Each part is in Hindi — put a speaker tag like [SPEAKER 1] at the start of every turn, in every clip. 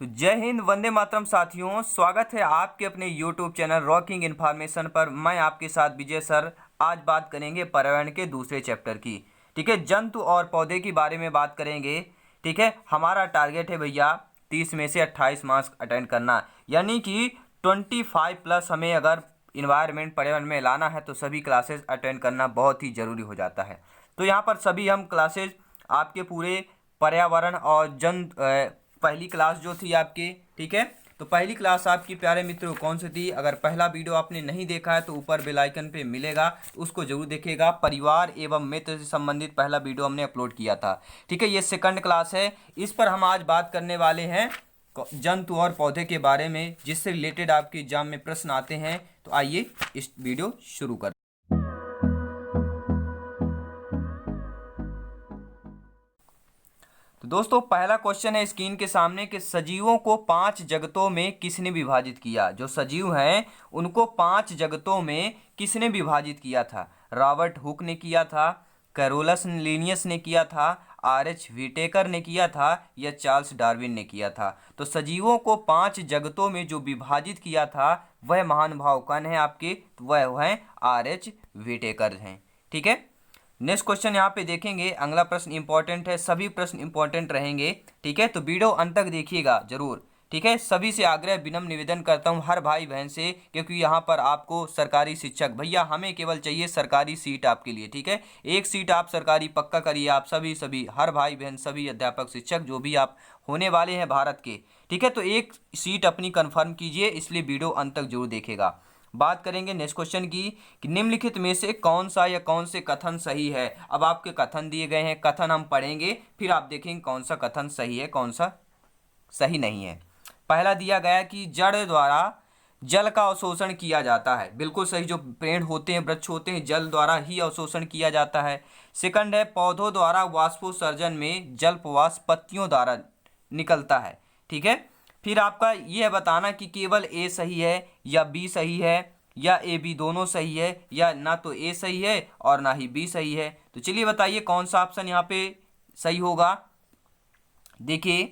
[SPEAKER 1] तो जय हिंद, वंदे मातरम साथियों। स्वागत है आपके अपने YouTube चैनल रॉकिंग इन्फॉर्मेशन पर। मैं आपके साथ विजय सर। आज बात करेंगे पर्यावरण के दूसरे चैप्टर की। ठीक है, जंतु और पौधे के बारे में बात करेंगे। ठीक है, हमारा टारगेट है भैया 30 में से 28 मार्क्स अटेंड करना, यानी कि 25+ हमें अगर इन्वायरमेंट पर्यावरण में लाना है तो सभी क्लासेस अटेंड करना बहुत ही ज़रूरी हो जाता है। तो यहाँ पर सभी हम क्लासेस आपके पूरे पर्यावरण और पहली क्लास जो थी आपकी, ठीक है, तो पहली क्लास आपकी प्यारे मित्रों कौन सी थी? अगर पहला वीडियो आपने नहीं देखा है तो ऊपर बेल आइकन पे मिलेगा, उसको जरूर देखिएगा। परिवार एवं मित्र से संबंधित पहला वीडियो हमने अपलोड किया था। ठीक है, ये सेकंड क्लास है। इस पर हम आज बात करने वाले हैं जंतु और पौधे के बारे में, जिससे रिलेटेड आपके एग्जाम में प्रश्न आते हैं। तो आइए इस वीडियो शुरू कर। तो दोस्तों, पहला क्वेश्चन है स्क्रीन के सामने कि सजीवों को 5 जगतों में किसने विभाजित किया? जो सजीव हैं उनको 5 जगतों में किसने विभाजित किया था? रॉबर्ट हुक ने किया था, कैरोलस लिनियस ने किया था, आर.एच. व्हिटेकर ने किया था, या चार्ल्स डार्विन ने किया था? तो सजीवों को 5 जगतों में जो विभाजित किया था वह महानुभाव कौन है आपके? वह है आर.एच. व्हिटेकर हैं। ठीक है, नेक्स्ट क्वेश्चन यहाँ पे देखेंगे। अगला प्रश्न इंपॉर्टेंट है, सभी प्रश्न इंपॉर्टेंट रहेंगे। ठीक है, तो वीडियो अंत तक देखिएगा जरूर। ठीक है, सभी से आग्रह विनम्र निवेदन करता हूँ, हर भाई बहन से, क्योंकि यहाँ पर आपको सरकारी शिक्षक भैया, हमें केवल चाहिए सरकारी सीट आपके लिए। ठीक है, एक सीट आप सरकारी पक्का करिए। आप सभी हर भाई बहन, सभी अध्यापक शिक्षक जो भी आप होने वाले हैं भारत के, ठीक है, तो एक सीट अपनी कन्फर्म कीजिए, इसलिए वीडियो अंत तक जरूर देखेगा। बात करेंगे नेक्स्ट क्वेश्चन की कि निम्नलिखित में से कौन सा या कौन से कथन सही है। अब आपके कथन दिए गए हैं, कथन हम पढ़ेंगे, फिर आप देखेंगे कौन सा कथन सही है, कौन सा सही नहीं है। पहला दिया गया कि जड़ द्वारा जल का अवशोषण किया जाता है, बिल्कुल सही। जो पेड़ होते हैं, वृक्ष होते हैं, जल द्वारा ही अवशोषण किया जाता है। सेकंड है पौधों द्वारा वाष्पोत्सर्जन में जल प्रवाह पत्तियों द्वारा निकलता है। ठीक है, फिर आपका यह बताना कि केवल ए सही है या बी सही है, या ए बी दोनों सही है, या ना तो ए सही है और ना ही बी सही है। तो चलिए बताइए कौन सा ऑप्शन यहाँ पे सही होगा। देखिए,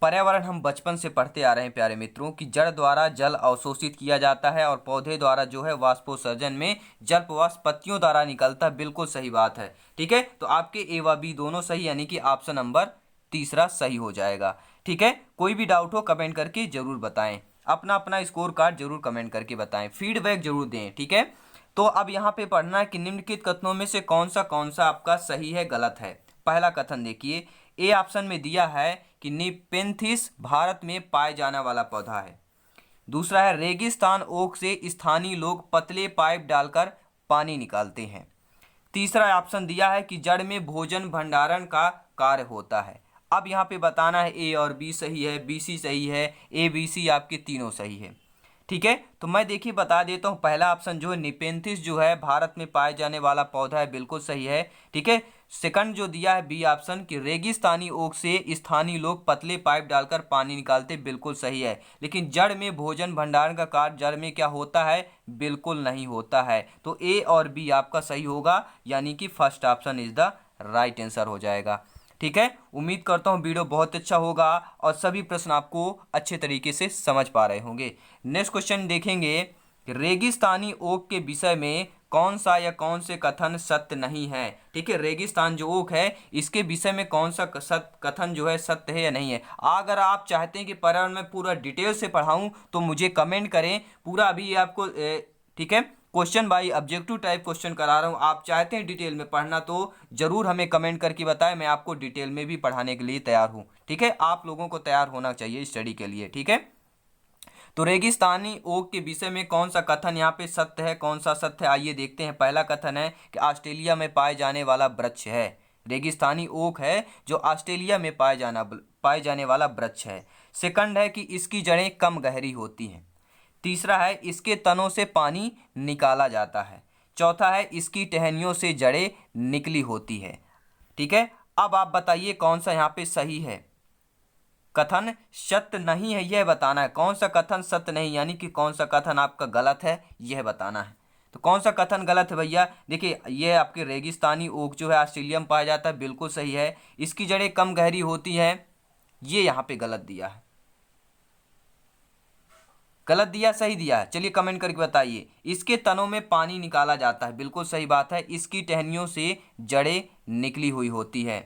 [SPEAKER 1] पर्यावरण हम बचपन से पढ़ते आ रहे हैं प्यारे मित्रों कि जड़ द्वारा जल अवशोषित किया जाता है और पौधे द्वारा जो है वाष्पोत्सर्जन में जल प्रवाह पत्तियों द्वारा निकलता है। बिल्कुल सही बात है। ठीक है, तो आपके ए व बी दोनों सही, यानी कि ऑप्शन नंबर तीसरा सही हो जाएगा। ठीक है, कोई भी डाउट हो कमेंट करके जरूर बताएं, अपना अपना स्कोर कार्ड जरूर कमेंट करके बताएं, फीडबैक जरूर दें। ठीक है, तो अब यहाँ पे पढ़ना है कि निम्नलिखित कथनों में से कौन सा आपका सही है, गलत है। पहला कथन देखिए, ए ऑप्शन में दिया है कि निपेंथिस भारत में पाए जाने वाला पौधा है। दूसरा है रेगिस्तान ओक से स्थानीय लोग पतले पाइप डालकर पानी निकालते हैं। तीसरा ऑप्शन दिया है कि जड़ में भोजन भंडारण का कार्य होता है। अब यहाँ पे बताना है ए और बी सही है, बी सी सही है, ए बी सी आपके तीनों सही है। ठीक है, तो मैं देखिए बता देता हूँ, पहला ऑप्शन जो है निपेंथिस जो है भारत में पाए जाने वाला पौधा है, बिल्कुल सही है। ठीक है, सेकंड जो दिया है बी ऑप्शन कि रेगिस्तानी ओक से स्थानीय लोग पतले पाइप डालकर पानी निकालते, बिल्कुल सही है। लेकिन जड़ में भोजन भंडारण का कार्य जड़ में क्या होता है? बिल्कुल नहीं होता है। तो ए और बी आपका सही होगा, यानी कि first option is the right answer हो जाएगा। ठीक है, उम्मीद करता हूँ वीडियो बहुत अच्छा होगा और सभी प्रश्न आपको अच्छे तरीके से समझ पा रहे होंगे। नेक्स्ट क्वेश्चन देखेंगे, रेगिस्तानी ओक के विषय में कौन सा या कौन से कथन सत्य नहीं है। ठीक है, रेगिस्तान जो ओक है इसके विषय में कौन सा कथन जो है सत्य है या नहीं है। अगर आप चाहते हैं कि पर्यावरण में पूरा डिटेल से पढ़ाऊं तो मुझे कमेंट करें, पूरा अभी आपको ठीक है question by objective type question करा रहा हूँ। आप चाहते हैं डिटेल में पढ़ना तो जरूर हमें कमेंट करके बताएं, मैं आपको डिटेल में भी पढ़ाने के लिए तैयार हूँ। ठीक है, आप लोगों को तैयार होना चाहिए स्टडी के लिए। ठीक है, तो रेगिस्तानी ओक के विषय में कौन सा कथन यहाँ पे सत्य है, कौन सा सत्य है, आइए देखते हैं। पहला कथन है कि ऑस्ट्रेलिया में पाए जाने वाला वृक्ष है। रेगिस्तानी ओक है जो ऑस्ट्रेलिया में पाए जाने वाला वृक्ष है। सेकंड है कि इसकी जड़ें कम गहरी होती हैं। तीसरा है इसके तनों से पानी निकाला जाता है। चौथा है इसकी टहनियों से जड़ें निकली होती है। ठीक है, अब आप बताइए कौन सा यहाँ पे सही है। कथन सत्य नहीं है यह बताना है, कौन सा कथन सत्य नहीं, यानी कि कौन सा कथन आपका गलत है यह बताना है। तो कौन सा कथन गलत है भैया? देखिए, ये आपके रेगिस्तानी ओक जो है ऑस्ट्रेलिया में पाया जाता है, बिल्कुल सही है। इसकी जड़ें कम गहरी होती हैं, ये यहाँ पे गलत दिया है। गलत दिया सही दिया है? चलिए कमेंट करके बताइए। इसके तनों में पानी निकाला जाता है, बिल्कुल सही बात है। इसकी टहनियों से जड़ें निकली हुई होती है,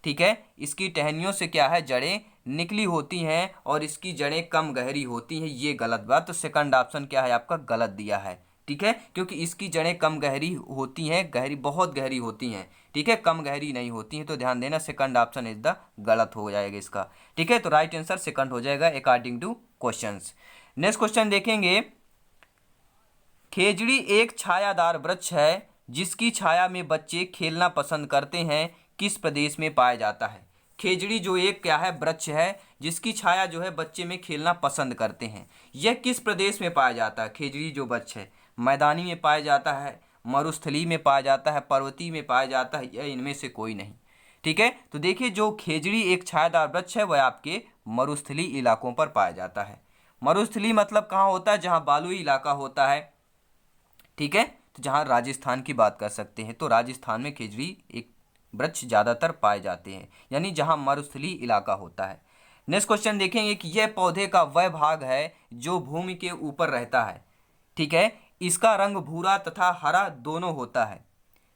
[SPEAKER 1] ठीक है। इसकी टहनियों से क्या है, जड़ें निकली होती हैं और इसकी जड़ें कम गहरी होती हैं, ये गलत बात। तो सेकंड ऑप्शन क्या है आपका, गलत दिया है, ठीक है, क्योंकि इसकी जड़ें कम गहरी होती हैं, गहरी बहुत गहरी होती हैं, ठीक है, कम गहरी नहीं होती हैं। तो ध्यान देना, सेकंड ऑप्शन इज द गलत हो जाएगा इसका, ठीक है। तो राइट आंसर सेकंड हो जाएगा according two questions. Next question देखेंगे। खेजड़ी एक छायादार वृक्ष है जिसकी छाया में बच्चे खेलना पसंद करते हैं, किस प्रदेश में पाया जाता है? खेजड़ी जो एक क्या है, वृक्ष है जिसकी छाया जो है बच्चे में खेलना पसंद करते हैं, यह किस प्रदेश में पाया जाता है? खेजड़ी जो वृक्ष है मैदानी में पाया जाता है, मरुस्थली में पाया जाता है, पर्वतीय में पाया जाता है, या इनमें से कोई नहीं, ठीक है। तो देखिए, जो खेजड़ी एक छायादार वृक्ष है वह आपके मरुस्थली इलाकों पर पाया जाता है। मरुस्थली मतलब कहाँ होता है, जहाँ बालुई इलाका होता है, ठीक है। तो जहाँ राजस्थान की बात कर सकते हैं, तो राजस्थान में खेजड़ी एक वृक्ष ज़्यादातर पाए जाते हैं, यानी जहाँ मरुस्थली इलाका होता है। नेक्स्ट क्वेश्चन देखेंगे कि यह पौधे का वह भाग है जो भूमि के ऊपर रहता है, ठीक है। इसका रंग भूरा तथा हरा दोनों होता है।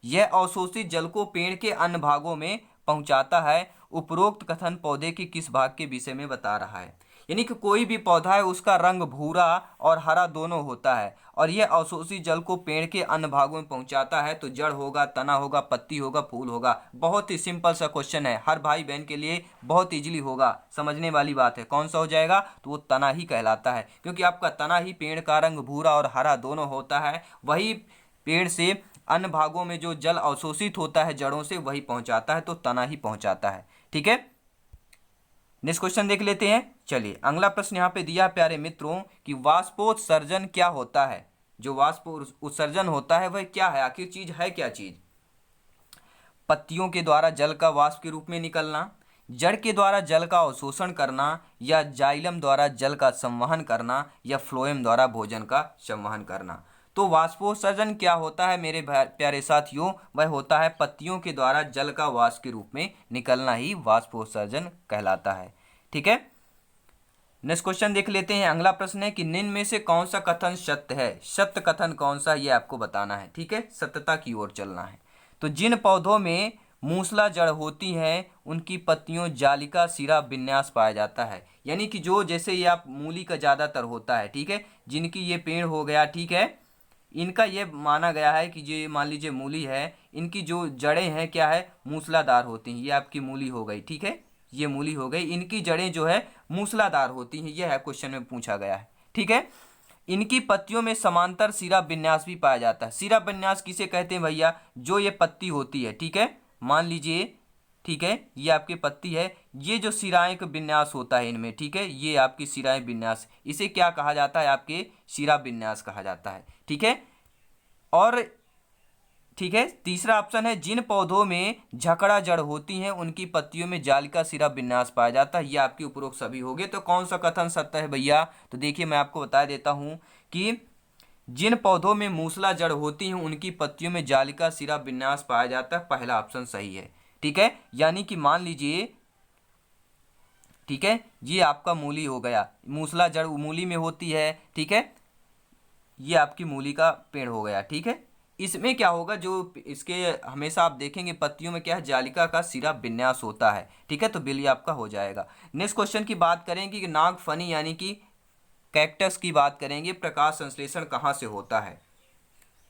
[SPEAKER 1] यह अवशोषित जल को पेड़ के अन्य भागों में पहुंचाता है। उपरोक्त कथन पौधे के किस भाग के विषय में बता रहा है? यानी कि कोई भी पौधा है उसका रंग भूरा और हरा दोनों होता है, और यह अवशोषित जल को पेड़ के अन्य भागों में पहुंचाता है। तो जड़ होगा, तना होगा, पत्ती होगा, फूल होगा। बहुत ही सिंपल सा क्वेश्चन है, हर भाई बहन के लिए बहुत इजीली होगा, समझने वाली बात है। कौन सा हो जाएगा? तो वो तना ही कहलाता है, क्योंकि आपका तना ही पेड़ का रंग भूरा और हरा दोनों होता है। वही पेड़ से अन्य भागों में जो जल अवशोषित होता है जड़ों से, वही पहुंचाता है, तो तना ही पहुंचाता है, ठीक है। नेक्स्ट क्वेश्चन देख लेते हैं। चलिए, अगला प्रश्न यहाँ पे दिया प्यारे मित्रों कि वाष्पोत्सर्जन क्या होता है? जो वाष्प उत्सर्जन होता है वह क्या है, आखिर चीज है क्या चीज? पत्तियों के द्वारा जल का वाष्प के रूप में निकलना, जड़ के द्वारा जल का अवशोषण करना, या जाइलम द्वारा जल का संवहन करना, या फ्लोएम द्वारा भोजन का संवहन करना। तो वाष्पोत्सर्जन क्या होता है मेरे प्यारे साथियों? वह होता है पत्तियों के द्वारा जल का वाष्प के रूप में निकलना ही वाष्पोत्सर्जन कहलाता है, ठीक है। नेक्स्ट क्वेश्चन देख लेते हैं। अगला प्रश्न है कि निम्न में से कौन सा कथन सत्य है? सत्य कथन कौन सा, ये आपको बताना है, ठीक है, सत्यता की ओर चलना है। तो जिन पौधों में मूसला जड़ होती है उनकी पत्तियों जालिका सिरा विन्यास पाया जाता है। यानी कि जो, जैसे ये आप मूली का ज़्यादातर होता है, ठीक है, जिनकी ये पेड़ हो गया, ठीक है, इनका ये माना गया है कि जो मान लीजिए मूली है, इनकी जो जड़ें हैं क्या है, मूसलाधार होती हैं। ये आपकी मूली हो गई, ठीक है, ये मूली हो गई, इनकी जड़ें जो है मूसलाधार होती हैं। यह है क्वेश्चन में पूछा गया है, ठीक है। इनकी पत्तियों में समांतर सिरा विन्यास भी पाया जाता है। सिरा विन्यास किसे कहते हैं भैया? जो ये पत्ती होती है, ठीक है, मान लीजिए, ठीक है, ये आपकी पत्ती है, ये जो सिराएं का विन्यास होता है इनमें, ठीक है, ये आपकी सिराएं विन्यास, इसे क्या कहा जाता है? आपके सिरा विन्यास कहा जाता है, ठीक है। और ठीक है, तीसरा ऑप्शन है जिन पौधों में झकड़ा जड़ होती हैं उनकी पत्तियों में जालिका सिरा विन्यास पाया जाता है। ये आपके उपरोक्त सभी हो गए। तो कौन सा कथन सत्य है भैया? तो देखिए, मैं आपको बता देता हूं कि जिन पौधों में मूसला जड़ होती हैं उनकी पत्तियों में जालिका सिरा विन्यास पाया जाता है, पहला ऑप्शन सही है, ठीक है। यानी कि मान लीजिए, ठीक है, ये आपका मूली हो गया, मूसला जड़ मूली में होती है, ठीक है, ये आपकी मूली का पेड़ हो गया, ठीक है। इसमें क्या होगा, जो इसके हमेशा आप देखेंगे पत्तियों में क्या है, जालिका का सिरा विन्यास होता है, ठीक है। तो बिल आपका हो जाएगा। नेक्स्ट क्वेश्चन की बात करेंगे कि नागफनी यानी कि कैक्टस की बात करेंगे, प्रकाश संश्लेषण कहाँ से होता है?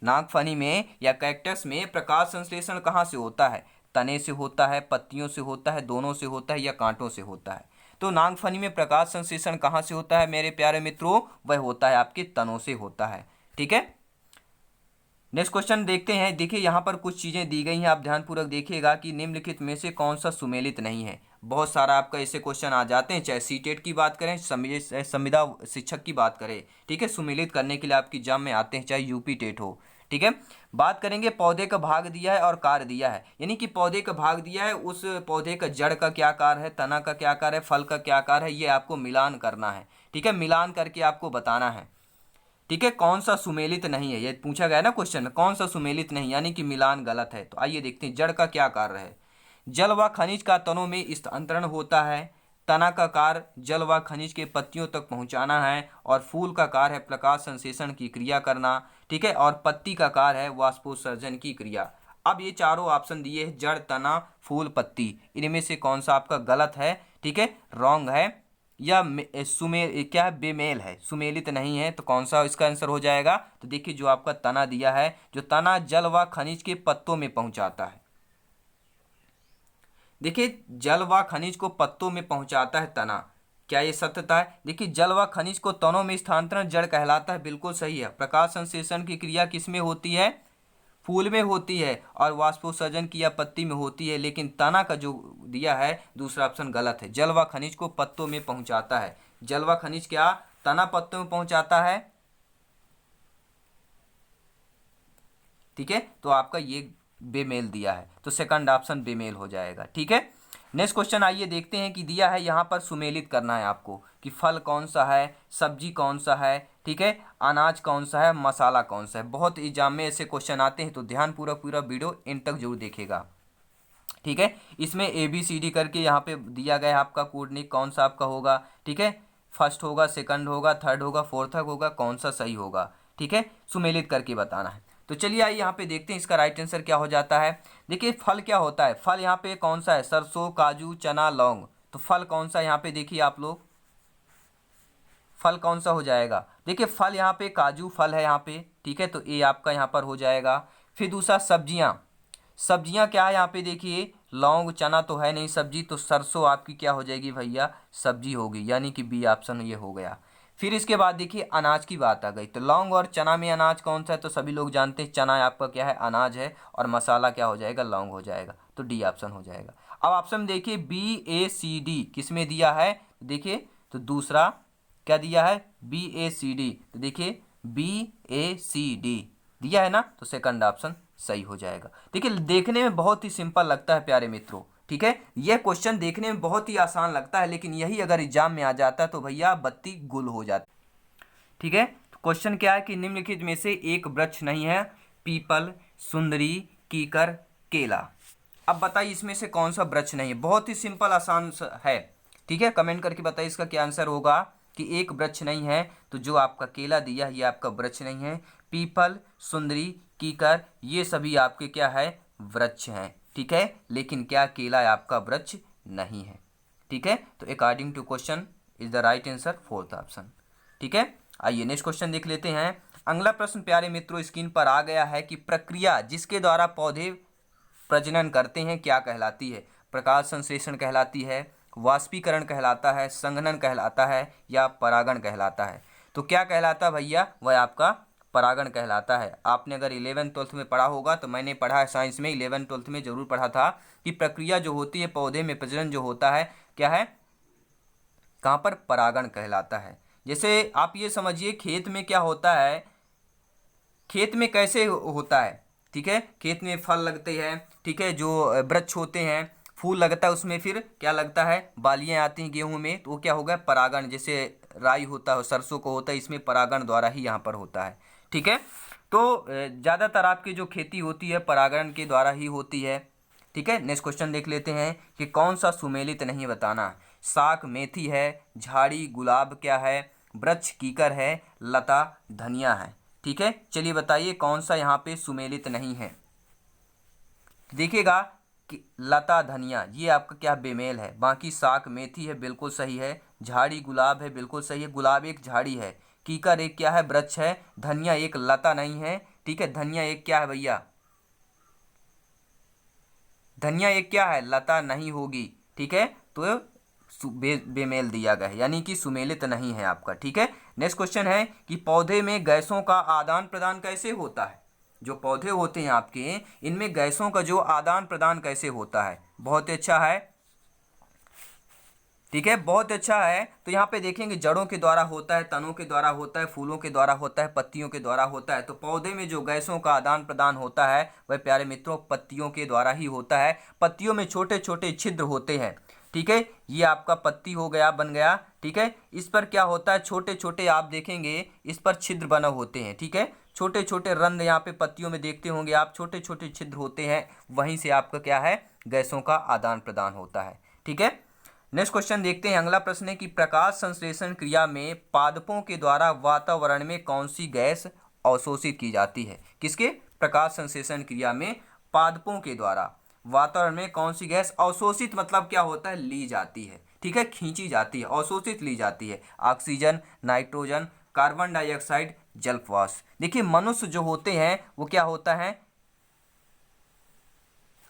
[SPEAKER 1] नागफनी में या कैक्टस में प्रकाश संश्लेषण कहाँ से होता है? तने से होता है, पत्तियों से होता है, दोनों से होता है, या कांटों से होता है? तो नागफनी में प्रकाश संश्लेषण कहाँ से होता है मेरे प्यारे मित्रों? वह होता है आपके तनों से होता है, ठीक है। नेक्स्ट क्वेश्चन देखते हैं। देखिए, यहाँ पर कुछ चीज़ें दी गई हैं, आप ध्यानपूर्वक देखिएगा कि निम्नलिखित में से कौन सा सुमेलित नहीं है। बहुत सारा आपका ऐसे क्वेश्चन आ जाते हैं, चाहे सीटेट की बात करें, संविदा शिक्षक की बात करें, ठीक है, सुमेलित करने के लिए आपकी एग्जाम में आते हैं, चाहे यूपी टेट हो, ठीक है। बात करेंगे, पौधे का भाग दिया है और कार्य दिया है, यानी कि पौधे का भाग दिया है, उस पौधे का जड़ का क्या कार्य है, तना का क्या कार्य है, फल का क्या कार्य है, ये आपको मिलान करना है, ठीक है, मिलान करके आपको बताना है, ठीक है। कौन सा सुमेलित नहीं है, ये पूछा गया ना क्वेश्चन में, कौन सा सुमेलित नहीं, यानी कि मिलान गलत है। तो आइए देखते हैं, जड़ का क्या कार्य है। जल व खनिज का तनों में स्थानांतरण होता है, तना का कार्य जल व खनिज के पत्तियों तक पहुंचाना है, और फूल का कार्य है प्रकाश संश्लेषण की क्रिया करना, ठीक है, और पत्ती का कार्य है वाष्पोत्सर्जन की क्रिया। अब ये चारों ऑप्शन दिए हैं, जड़, तना, फूल, पत्ती, इनमें से कौन सा आपका गलत है, ठीक है, रॉन्ग है, या क्या है, बेमेल है, सुमेलित नहीं है, तो कौन सा इसका आंसर हो जाएगा? तो देखिए जो आपका तना दिया है, जो तना जल व खनिज के पत्तों में पहुंचाता है, देखिए जल व खनिज को पत्तों में पहुंचाता है तना, क्या ये सत्यता है? देखिए जल व खनिज को तनों में स्थानांतरण जड़ कहलाता है, बिल्कुल सही है। प्रकाश संश्लेषण की क्रिया किसमें होती है? फूल में होती है, और वाष्पोत्सर्जन की या पत्ती में होती है, लेकिन तना का जो दिया है दूसरा ऑप्शन गलत है। जल व खनिज को पत्तों में पहुंचाता है, जल व खनिज क्या तना पत्तों में पहुंचाता है, ठीक है, तो आपका ये बेमेल दिया है, तो सेकंड ऑप्शन बेमेल हो जाएगा, ठीक है। नेक्स्ट क्वेश्चन आइए देखते हैं कि दिया है यहाँ पर सुमेलित करना है आपको कि फल कौन सा है, सब्जी कौन सा है, ठीक है, अनाज कौन सा है, मसाला कौन सा है। बहुत एग्जाम में ऐसे क्वेश्चन आते हैं, तो ध्यान पूरा पूरा वीडियो एंड तक जरूर देखेगा, ठीक है। इसमें ABCD करके यहाँ पे दिया गया है आपका कोड, कौन सा आपका होगा, ठीक है, फर्स्ट होगा, सेकंड होगा, थर्ड होगा, फोर्थ होगा, कौन सा सही होगा, ठीक है, सुमेलित करके बताना है। तो चलिए आइए यहाँ पे देखते हैं इसका राइट आंसर क्या हो जाता है। देखिए फल क्या होता है, फल यहाँ पे कौन सा है, सरसों, काजू, चना, लौंग, तो फल कौन सा यहाँ पे देखिए आप लोग, फल कौन सा हो जाएगा? देखिए फल यहाँ पे काजू फल है यहाँ पे, ठीक है, तो ये आपका यहाँ पर हो जाएगा। फिर दूसरा सब्जियाँ, सब्जियाँ क्या है यहाँ पे देखिए, लौंग, चना तो है नहीं सब्जी, तो सरसों आपकी क्या हो जाएगी भैया, सब्जी होगी, यानी कि बी ऑप्शन ये हो गया। फिर इसके बाद देखिए अनाज की बात आ गई, तो लौंग और चना में अनाज कौन सा है, तो सभी लोग जानते हैं चना आपका क्या है, अनाज है, और मसाला क्या हो जाएगा, लौंग हो जाएगा, तो डी ऑप्शन हो जाएगा। अब ऑप्शन देखिए BACD किस में दिया है, देखिए तो दूसरा क्या दिया है, BACD, तो देखिए BACD दिया है ना, तो सेकंड ऑप्शन सही हो जाएगा। देखिए देखने में बहुत ही सिंपल लगता है प्यारे मित्रों, ठीक है, यह क्वेश्चन देखने में बहुत ही आसान लगता है, लेकिन यही अगर एग्जाम में आ जाता है तो भैया बत्ती गुल हो जाती, ठीक है। तो क्वेश्चन क्या है कि निम्नलिखित में से एक वृक्ष नहीं है, पीपल, सुंदरी, कीकर, केला। अब बताइए इसमें से कौन सा वृक्ष नहीं है, बहुत ही सिंपल आसान है, ठीक है, कमेंट करके बताइए इसका क्या आंसर होगा कि एक वृक्ष नहीं है, तो जो आपका केला दिया है ये आपका वृक्ष नहीं है, पीपल, सुंदरी, कीकर ये सभी आपके क्या है, वृक्ष हैं, ठीक है, लेकिन क्या केला आपका वृक्ष नहीं है, ठीक है। तो according to question is the right answer fourth option, ठीक है। आइए नेक्स्ट क्वेश्चन देख लेते हैं। अगला प्रश्न प्यारे मित्रों स्क्रीन पर आ गया है कि प्रक्रिया जिसके द्वारा पौधे प्रजनन करते हैं क्या कहलाती है? प्रकाश संश्लेषण कहलाती है, वाष्पीकरण कहलाता है, संघनन कहलाता है, या परागण कहलाता है? तो क्या कहलाता है भैया, वह आपका परागण कहलाता है। आपने अगर 11th-12th में पढ़ा होगा, तो मैंने पढ़ा है साइंस में 11th-12th में जरूर पढ़ा था कि प्रक्रिया जो होती है पौधे में प्रजनन जो होता है क्या है, कहाँ पर, परागण कहलाता है। जैसे आप ये समझिए खेत में क्या होता है, खेत में कैसे होता है, ठीक है, खेत में फल लगते हैं, ठीक है, जो वृक्ष होते हैं, फूल लगता है, उसमें फिर क्या लगता है, बालियां आती हैं गेहूं में, तो वो क्या होगा, परागण। जैसे राई होता है, सरसों को होता है, इसमें परागण द्वारा ही यहाँ पर होता है, ठीक है। तो ज़्यादातर आपकी जो खेती होती है परागण के द्वारा ही होती है, ठीक है। नेक्स्ट क्वेश्चन देख लेते हैं कि कौन सा सुमेलित नहीं बताना, साग मेथी है, झाड़ी गुलाब क्या है, वृक्ष कीकर है, लता धनिया है, ठीक है। चलिए बताइए कौन सा यहाँ पे सुमेलित नहीं है। देखिएगा कि लता धनिया ये आपका क्या बेमेल है, बाकी साग मेथी है बिल्कुल सही है, झाड़ी गुलाब है बिल्कुल सही है, गुलाब एक झाड़ी है, कीकर एक क्या है, वृक्ष है, धनिया एक लता नहीं है, ठीक है, धनिया एक क्या है भैया, धनिया एक क्या है, लता नहीं होगी, ठीक है। तो बेमेल दिया गया है, यानी कि सुमेलित नहीं है आपका, ठीक है। नेक्स्ट क्वेश्चन है कि पौधे में गैसों का आदान प्रदान कैसे होता है? जो पौधे होते हैं आपके, इनमें गैसों का जो आदान प्रदान कैसे होता है? बहुत अच्छा है, ठीक है, बहुत अच्छा है। तो यहाँ पे देखेंगे जड़ों के द्वारा होता है, तनों के द्वारा होता है, फूलों के द्वारा होता है, पत्तियों के द्वारा होता है। तो पौधे में जो गैसों का आदान प्रदान होता है वह प्यारे मित्रों पत्तियों के द्वारा ही होता है। पत्तियों में छोटे छोटे छिद्र होते हैं, ठीक है, ये आपका पत्ती हो गया, बन गया, ठीक है। इस पर क्या होता है, छोटे छोटे आप देखेंगे इस पर छिद्र बने होते हैं, ठीक है, छोटे छोटे रंध्र यहाँ पे पत्तियों में देखते होंगे आप, छोटे छोटे छिद्र होते हैं, वहीं से आपका क्या है, गैसों का आदान प्रदान होता है, ठीक है। नेक्स्ट क्वेश्चन देखते हैं। अगला प्रश्न है कि प्रकाश संश्लेषण क्रिया में पादपों के द्वारा वातावरण में कौन सी गैस अवशोषित की जाती है? किसके? प्रकाश संश्लेषण क्रिया में पादपों के द्वारा वातावरण में कौन सी गैस अवशोषित मतलब क्या होता है? ली जाती है। ठीक है, खींची जाती है, अवशोषित ली जाती है। ऑक्सीजन, नाइट्रोजन, कार्बन डाइऑक्साइड, जलवाष्प। देखिए मनुष्य जो होते हैं वो क्या होता है?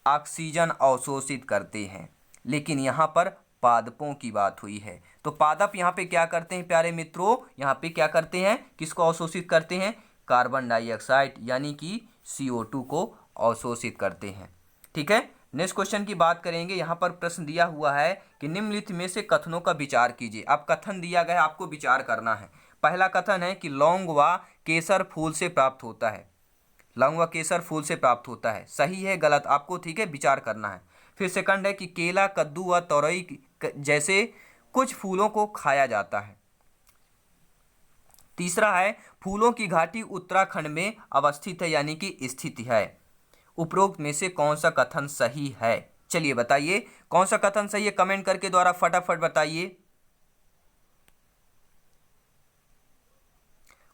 [SPEAKER 1] ऑक्सीजन अवशोषित करते हैं, लेकिन यहाँ पर पादपों की बात हुई है। तो पादप यहाँ पे क्या करते हैं प्यारे मित्रों? यहाँ पे क्या करते हैं? किसको अवशोषित करते हैं? कार्बन डाइऑक्साइड यानी कि CO2 को अवशोषित करते हैं। ठीक है, नेक्स्ट क्वेश्चन की बात करेंगे। यहाँ पर प्रश्न दिया हुआ है कि निम्नलिखित में से कथनों का विचार कीजिए। अब कथन दिया गया है, आपको विचार करना है। पहला कथन है कि लौंग व केसर फूल से प्राप्त होता है। लौंग व केसर फूल से प्राप्त होता है, सही है गलत? आपको ठीक है विचार करना है। फिर सेकंड है कि केला, कद्दू व तोरई जैसे कुछ फूलों को खाया जाता है। तीसरा है फूलों की घाटी उत्तराखंड में अवस्थित है यानी कि स्थित है। उपरोक्त में से कौन सा कथन सही है? चलिए बताइए कौन सा कथन सही है, कमेंट करके द्वारा फटाफट बताइए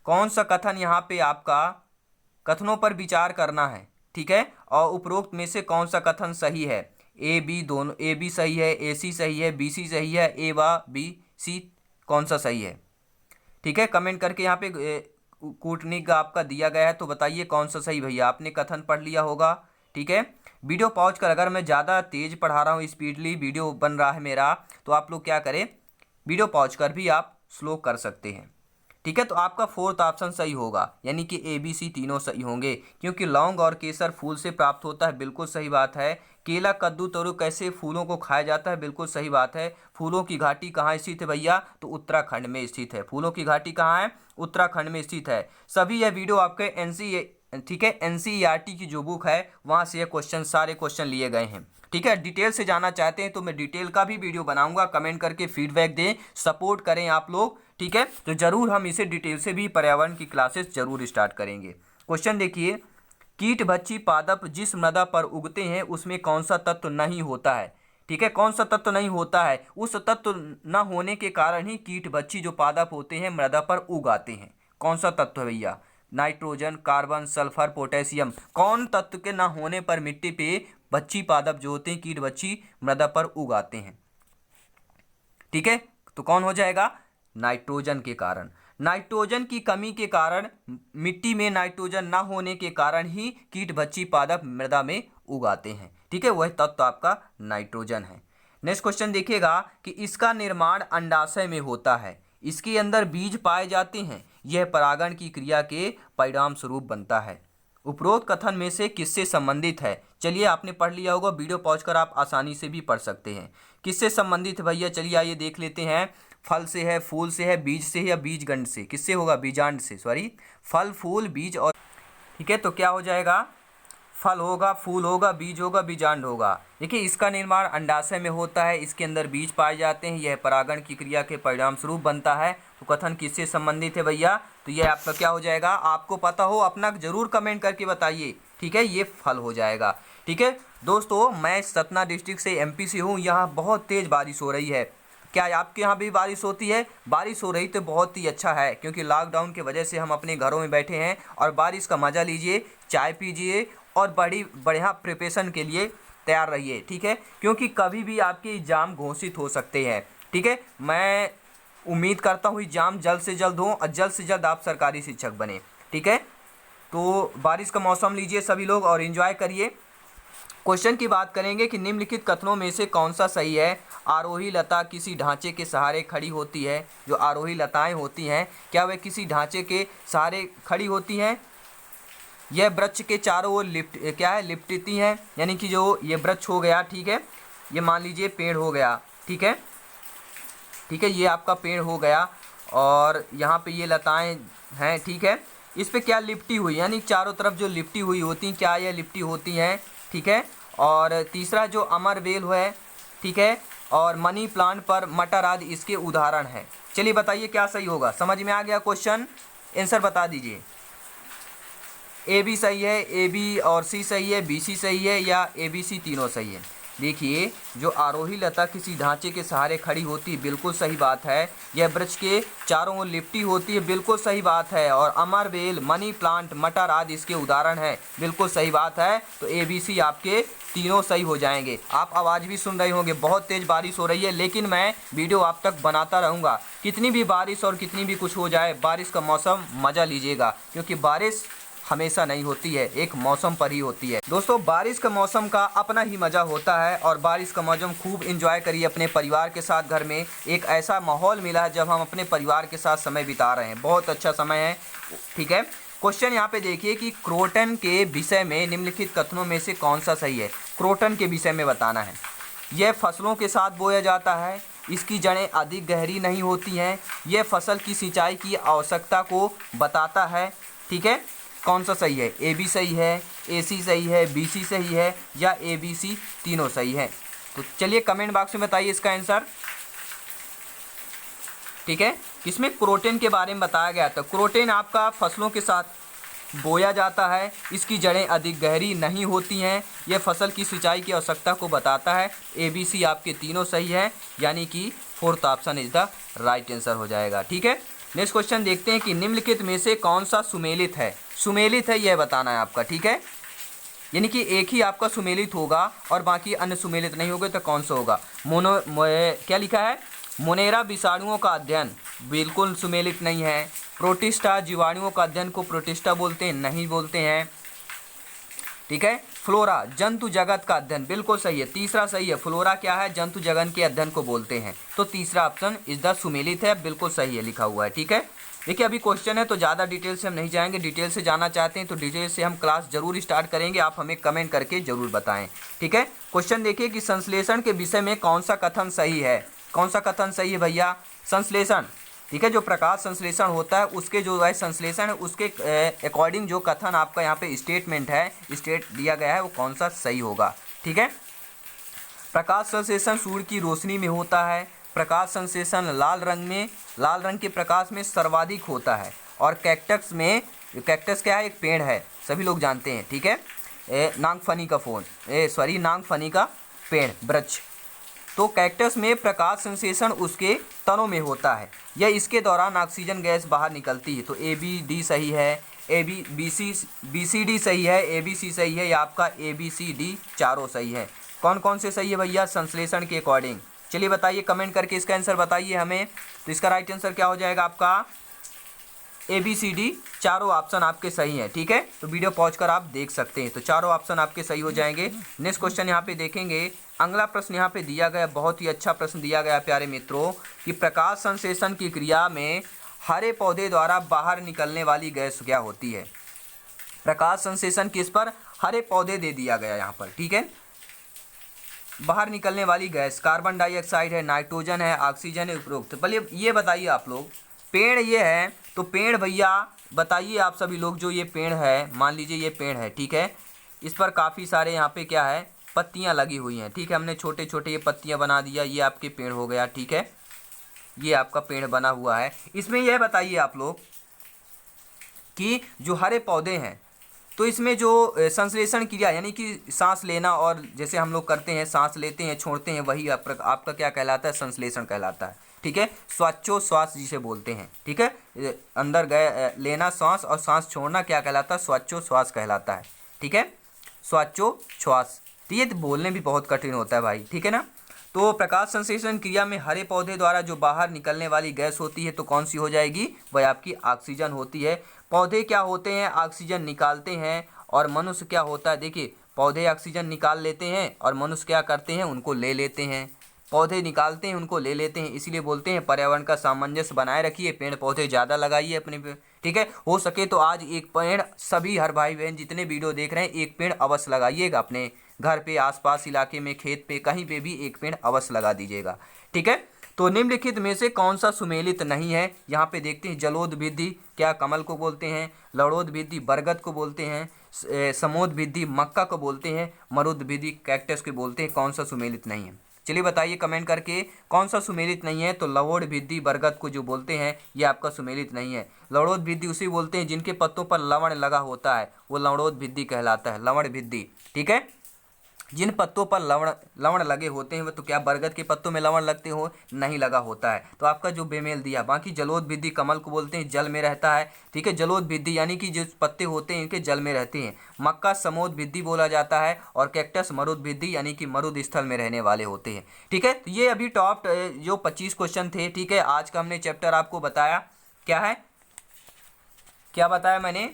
[SPEAKER 1] कौन सा कथन। यहाँ पे आपका कथनों पर विचार करना है। ठीक है, और उपरोक्त में से कौन सा कथन सही है? ए बी दोनों, ए बी सही है, ए सी सही है, बी सी सही है, ए व बी सी कौन सा सही है? ठीक है, कमेंट करके यहाँ पे कूटनीक आपका दिया गया है तो बताइए कौन सा सही। भैया आपने कथन पढ़ लिया होगा। ठीक है, वीडियो पॉज कर, अगर मैं ज़्यादा तेज पढ़ा रहा हूँ, स्पीडली वीडियो बन रहा है मेरा, तो आप लोग क्या करें, वीडियो पॉज कर भी आप स्लो कर सकते हैं। ठीक है, तो आपका फोर्थ ऑप्शन सही होगा, यानी कि ए बी सी तीनों सही होंगे, क्योंकि लौंग और केसर फूल से प्राप्त होता है, बिल्कुल सही बात है। केला, कद्दू, तोरई कैसे फूलों को खाया जाता है, बिल्कुल सही बात है। फूलों की घाटी कहाँ स्थित है भैया? तो उत्तराखंड में स्थित है। फूलों की घाटी कहाँ है? उत्तराखंड में स्थित है। सभी यह वीडियो आपके ठीक है NCERT की जो बुक है वहाँ से ये क्वेश्चन, सारे क्वेश्चन लिए गए हैं। ठीक है, डिटेल से जानना चाहते हैं तो मैं डिटेल का भी वीडियो बनाऊंगा, कमेंट करके फीडबैक दें, सपोर्ट करें आप लोग। ठीक है, तो जरूर हम इसे डिटेल से भी पर्यावरण की क्लासेस जरूर स्टार्ट करेंगे। क्वेश्चन देखिए, कीट भक्षी पादप जिस मृदा पर उगते हैं उसमें कौन सा तत्व नहीं होता है? ठीक है, कौन सा तत्व नहीं होता है? उस तत्व न होने के कारण ही कीट भक्षी जो पादप होते हैं मृदा पर उग आते हैं। कौन सा तत्व है भैया? Nitrogen, carbon, sulphur, potassium. कौन तत्व के ना होने पर मिट्टी पे भक्षी पादप जो होते हैं, कीट भक्षी, मृदा पर उग आते हैं? ठीक है, तो कौन हो जाएगा? नाइट्रोजन के कारण। नाइट्रोजन की कमी के कारण, मिट्टी में नाइट्रोजन ना होने के कारण ही कीट भक्षी पादप मृदा में उगाते हैं। ठीक है, वह तत्व आपका नाइट्रोजन है। नेक्स्ट क्वेश्चन देखिएगा कि इसका निर्माण अंडाशय में होता है, इसके अंदर बीज पाए जाते हैं, यह परागण की क्रिया के परिणाम स्वरूप बनता है। उपरोक्त कथन में से किससे संबंधित है? चलिए आपने पढ़ लिया होगा, वीडियो पॉज कर आप आसानी से भी पढ़ सकते हैं। किससे संबंधित है भैया? चलिए आइए देख लेते हैं। फल से है, फूल से है, बीज से है या बीजगंड से? किससे होगा? बीजांड से, सॉरी, फल, फूल, बीज और। ठीक है, तो क्या हो जाएगा? फल होगा, फूल होगा, बीज होगा, बीजांड होगा। देखिए इसका निर्माण अंडाशय में होता है, इसके अंदर बीज पाए जाते हैं, यह परागण की क्रिया के परिणाम स्वरूप बनता है। तो कथन किससे संबंधित है भैया? तो यह आपका क्या हो जाएगा? आपको पता हो अपना जरूर कमेंट करके बताइए। ठीक है, ये फल हो जाएगा। ठीक है दोस्तों, मैं सतना डिस्ट्रिक्ट से MP से हूँ। यहाँ बहुत तेज़ बारिश हो रही है। क्या आपके यहाँ भी बारिश होती है? बारिश हो रही तो बहुत ही अच्छा है, क्योंकि लॉकडाउन की वजह से हम अपने घरों में बैठे हैं और बारिश का मज़ा लीजिए, चाय पीजिए और बढ़िया प्रिपरेशन के लिए तैयार रहिए। ठीक है, क्योंकि कभी भी आपके एग्ज़ाम घोषित हो सकते हैं। ठीक है, मैं उम्मीद करता हूँ एग्ज़ाम जल्द से जल्द हो और जल्द से जल्द आप सरकारी शिक्षक बने। ठीक है, तो बारिश का मौसम लीजिए सभी लोग और एंजॉय करिए। क्वेश्चन की बात करेंगे कि निम्नलिखित कथनों में से कौन सा सही है? आरोही लता किसी ढांचे के सहारे खड़ी होती है। जो आरोही लताएं होती हैं, क्या वे किसी ढांचे के सहारे खड़ी होती हैं? यह वृक्ष के चारों ओर लिपटती हैं, यानी कि जो ये वृक्ष हो गया, ठीक है, ये मान लीजिए पेड़ हो गया। ठीक है, ठीक है, ये आपका पेड़ हो गया और यहाँ पे ये लताएं हैं। ठीक है, इस पे क्या लिपटी हुई, यानी चारों तरफ जो लिपटी हुई होती, क्या ये लिपटी होती हैं? ठीक है, और तीसरा जो अमरवेल है, ठीक है, और मनी प्लांट पर मटर आदि इसके उदाहरण हैं। चलिए बताइए क्या सही होगा? समझ में आ गया क्वेश्चन? आंसर बता दीजिए। A B सही है, A B और C सही है, B C सही है या A B C तीनों सही है? देखिए, जो आरोही लता किसी ढांचे के सहारे खड़ी होती है, बिल्कुल सही बात है। यह वृक्ष के चारों ओर लिपटी होती है, बिल्कुल सही बात है। और अमर बेल, मनी प्लांट, मटर आदि इसके उदाहरण हैं, बिल्कुल सही बात है। तो ABC आपके तीनों सही हो जाएंगे। आप आवाज़ भी सुन रहे होंगे, बहुत तेज़ बारिश हो रही है, लेकिन मैं वीडियो आप तक बनाता रहूँगा। कितनी भी बारिश और कितनी भी कुछ हो जाए, बारिश का मौसम मज़ा लीजिएगा, क्योंकि बारिश हमेशा नहीं होती है, एक मौसम पर ही होती है। दोस्तों, बारिश का मौसम का अपना ही मज़ा होता है और बारिश का मौसम खूब एंजॉय करिए अपने परिवार के साथ। घर में एक ऐसा माहौल मिला है जब हम अपने परिवार के साथ समय बिता रहे हैं, बहुत अच्छा समय है। ठीक है, क्वेश्चन यहाँ पे देखिए कि क्रोटन के विषय में निम्नलिखित कथनों में से कौन सा सही है। क्रोटन के विषय में बताना है। यह फसलों के साथ बोया जाता है, इसकी जड़ें अधिक गहरी नहीं होती हैं, यह फसल की सिंचाई की आवश्यकता को बताता है। ठीक है, कौन सा सही है? AB सही है, AC सही है, BC सही है या ABC तीनों सही है? तो चलिए कमेंट बॉक्स में बताइए इसका आंसर। ठीक है, इसमें क्रोटन के बारे में बताया गया था। क्रोटन आपका फसलों के साथ बोया जाता है, इसकी जड़ें अधिक गहरी नहीं होती हैं, यह फसल की सिंचाई की आवश्यकता को बताता है। ABC आपके तीनों सही है, यानी कि fourth option is the right answer हो जाएगा। ठीक है, नेक्स्ट क्वेश्चन देखते हैं कि निम्नलिखित में से कौन सा सुमेलित है। सुमेलित है यह बताना है आपका। ठीक है, यानी कि एक ही आपका सुमेलित होगा और बाकी अन्य सुमेलित नहीं होंगे, तो कौन सा होगा? क्या लिखा है? मोनेरा विषाणुओं का अध्ययन, बिल्कुल सुमेलित नहीं है। प्रोटिस्टा, जीवाणुओं का अध्ययन को प्रोटिस्टा बोलते हैं, नहीं बोलते हैं। ठीक है, फ्लोरा, जंतु जगत का अध्ययन, बिल्कुल सही है, तीसरा सही है। फ्लोरा क्या है? जंतु जगत के अध्ययन को बोलते हैं, तो तीसरा ऑप्शन इस द सुमेलित है, बिल्कुल सही है, लिखा हुआ है। ठीक है, देखिए अभी क्वेश्चन है तो ज़्यादा डिटेल से हम नहीं जाएंगे। डिटेल से जाना चाहते हैं तो डिटेल से हम क्लास जरूर स्टार्ट करेंगे, आप हमें कमेंट करके जरूर बताएं। ठीक है, क्वेश्चन देखिए कि संश्लेषण के विषय में कौन सा कथन सही है। कौन सा कथन सही है भैया? संश्लेषण। ठीक है, जो प्रकाश संश्लेषण होता है उसके जो है संश्लेषण है उसके अकॉर्डिंग जो कथन आपका यहाँ पे स्टेटमेंट है, स्टेट दिया गया है, वो कौन सा सही होगा। ठीक है, प्रकाश संश्लेषण सूर्य की रोशनी में होता है। प्रकाश संश्लेषण लाल रंग के प्रकाश में सर्वाधिक होता है। और कैक्टस में, कैक्टस क्या है? एक पेड़ है, सभी लोग जानते हैं। ठीक है, नागफनी का पेड़, वृक्ष। तो कैक्टस में प्रकाश संश्लेषण उसके तनों में होता है, यह इसके दौरान ऑक्सीजन गैस बाहर निकलती है। तो ABD सही है, BCD सही है, ABC सही है, या आपका ABCD चारों सही है। कौन कौन से सही है भैया संश्लेषण के अकॉर्डिंग? चलिए बताइए, कमेंट करके इसका आंसर बताइए हमें। तो इसका राइट आंसर क्या हो जाएगा आपका? ABCD चारों ऑप्शन आपके सही हैं। ठीक है, तो वीडियो पॉज कर आप देख सकते हैं, तो चारों ऑप्शन आपके सही हो जाएंगे। नेक्स्ट क्वेश्चन यहाँ पे देखेंगे, अगला प्रश्न यहाँ पे दिया गया, बहुत ही अच्छा प्रश्न दिया गया प्यारे मित्रों, कि प्रकाश संश्लेषण की क्रिया में हरे पौधे द्वारा बाहर निकलने वाली गैस क्या होती है? प्रकाश संश्लेषण किस पर? हरे पौधे दे दिया गया यहाँ पर। ठीक है, बाहर निकलने वाली गैस कार्बन डाइऑक्साइड है, नाइट्रोजन है, ऑक्सीजन है, उपरोक्त। भले ये बताइए आप लोग, पेड़ ये है, तो पेड़ भैया बताइए आप सभी लोग, जो ये पेड़ है, मान लीजिए ये पेड़ है। ठीक है, इस पर काफ़ी सारे यहाँ पे क्या है? पत्तियाँ लगी हुई हैं। ठीक है, हमने छोटे छोटे ये पत्तियाँ बना दिया, ये आपके पेड़ हो गया। ठीक है, ये आपका पेड़ बना हुआ है। इसमें यह बताइए आप लोग कि जो हरे पौधे हैं, तो इसमें जो संश्लेषण क्रिया, यानी कि सांस लेना, और जैसे हम लोग करते हैं, सांस लेते हैं छोड़ते हैं, वही आपका क्या कहलाता है? संश्लेषण कहलाता है। ठीक है, श्वास जिसे बोलते हैं। ठीक है, अंदर गए लेना सांस और सांस छोड़ना क्या कहलाता है? श्वास कहलाता है। ठीक है, श्वास। तो ये बोलने भी बहुत कठिन होता है भाई। ठीक है ना, तो प्रकाश संश्लेषण क्रिया में हरे पौधे द्वारा जो बाहर निकलने वाली गैस होती है, तो कौन सी हो जाएगी? वह आपकी ऑक्सीजन होती है। पौधे क्या होते हैं? ऑक्सीजन निकालते हैं। और मनुष्य क्या होता है? देखिए, पौधे ऑक्सीजन निकाल लेते हैं और मनुष्य क्या करते हैं? उनको ले लेते हैं। पौधे निकालते हैं, उनको ले लेते हैं, इसीलिए बोलते हैं पर्यावरण का सामंजस्य बनाए रखिए, पेड़ पौधे ज़्यादा लगाइए अपने पे। ठीक है, हो सके तो आज एक पेड़, सभी हर भाई बहन जितने वीडियो देख रहे हैं, एक पेड़ अवश्य लगाइएगा अपने घर पे, आसपास इलाके में, खेत पे, कहीं पे भी एक पेड़ अवश्य लगा दीजिएगा। ठीक है, तो निम्नलिखित में से कौन सा सुमेलित नहीं है? यहाँ पे देखते हैं, जलोदभिद्धि क्या कमल को बोलते हैं, लवणोदभिद्धि बरगद को बोलते हैं, समोदभिद्धि मक्का को बोलते हैं, मरुदभिद्धि कैक्टस को बोलते हैं। कौन सा सुमेलित नहीं है? चलिए बताइए कमेंट करके, कौन सा सुमेलित नहीं है? तो लवणोदभिद्धि बरगद को जो बोलते हैं, ये आपका सुमेलित नहीं है। लवणोदभिद्धि उसे बोलते हैं जिनके पत्तों पर लवण लगा होता है, वो लवणोदभिद्धि कहलाता है, लवणभिद्धि। ठीक है, जिन पत्तों पर लवण लवण लगे होते हैं, वो तो क्या बरगद के पत्तों में लवण लगते हो? नहीं लगा होता है। तो आपका जो बेमेल दिया। बाकी जलोदभिद्दी कमल को बोलते हैं, जल में रहता है। ठीक है, जलोदभिद्दी यानी कि जो पत्ते होते हैं इनके जल में रहते हैं। मक्का समोदभिद्दी बोला जाता है, और कैक्टस मरुदभिद्दी यानी कि मरुद स्थल में रहने वाले होते हैं। ठीक है, तो ये अभी टॉप जो 25 क्वेश्चन थे। ठीक है, आज का हमने चैप्टर आपको बताया। क्या है, क्या बताया मैंने,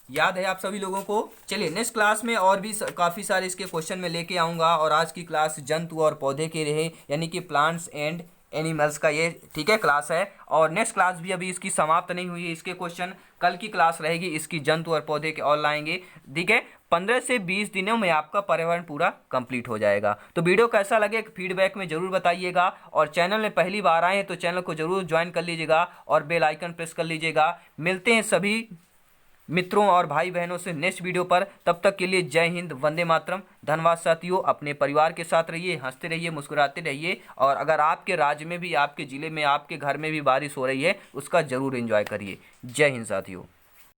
[SPEAKER 1] याद है आप सभी लोगों को? चलिए नेक्स्ट क्लास में और भी काफ़ी सारे इसके क्वेश्चन में लेके आऊँगा। और आज की क्लास जंतु और पौधे के रहे, यानी कि प्लांट्स एंड एनिमल्स का ये, ठीक है, क्लास है। और नेक्स्ट क्लास भी अभी इसकी समाप्त नहीं हुई है, इसके क्वेश्चन कल की क्लास रहेगी इसकी जंतु और पौधे के और लाएंगे। ठीक है, 15 से 20 दिनों में आपका पर्यावरण पूरा कंप्लीट हो जाएगा। तो वीडियो कैसा लगे फीडबैक में जरूर बताइएगा। और चैनल में पहली बार आए हैं तो चैनल को जरूर ज्वाइन कर लीजिएगा और बेल आइकन प्रेस कर लीजिएगा। मिलते हैं सभी मित्रों और भाई बहनों से नेक्स्ट वीडियो पर। तब तक के लिए जय हिंद, वंदे मातरम। धन्यवाद साथियों। अपने परिवार के साथ रहिए, हंसते रहिए, मुस्कुराते रहिए। और अगर आपके राज्य में भी, आपके ज़िले में, आपके घर में भी बारिश हो रही है, उसका ज़रूर एंजॉय करिए। जय हिंद साथियों।